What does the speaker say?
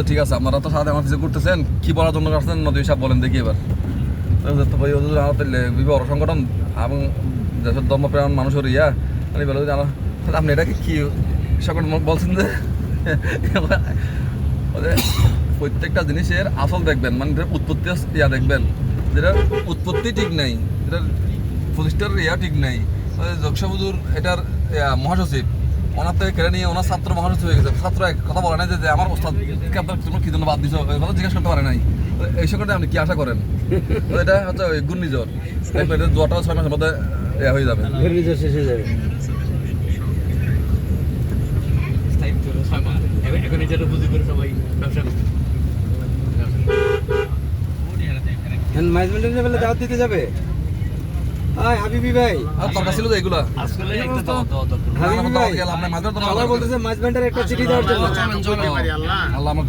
বলতে ঠিক আছে আপনারা তো সাথে আমার কিছু করতেছেন কি বলার জন্য আসছেন নদী সাহেব বলেন দেখি এবার তো ভাই ওদের বড় সংগঠন এবং দেশের ধর্মপ্রাণ মানুষের ইয়া আমি বলে তাহলে আপনি এটাকে কি সংগঠন বলছেন যে প্রত্যেকটা জিনিসের আসল দেখবেন মানে উৎপত্তি ইয়া দেখবেন যেটা উৎপত্তি ঠিক নাই যেটার প্রতিষ্ঠার ইয়া ঠিক নাই জগসা হুজুর এটার মহাসচিব ওনার থেকে কেড়ে নিয়ে ওনার ছাত্র মহাসচিব হয়ে গেছে ছাত্র এক কথা বলে নাই যে আমার ওস্তাদকে আপনার কি জন্য বাদ দিচ্ছ কথা জিজ্ঞেস করতে পারে নাই এই সংকটে আপনি কি আশা করেন এটা হচ্ছে ওই ঘূর্ণিঝড় জ্বরটা 6 মাসের মধ্যে হয়ে যাবে ঘূর্ণিঝড় শেষ হয়ে যাবে এখন এটা বুঝি করে সবাই ব্যবসা ম্যানেজমেন্টের লেভেলে দাওয়াত দিতে যাবে হাবিবি ভাই দরকার ছিল তো এগুলা আসলে একটা দাও হাবিবি ভাই আপনার মাঝে সবাই বলতেছে ম্যানেজমেন্টের একটা চিঠি দেওয়ার জন্য আল্লাহ আমার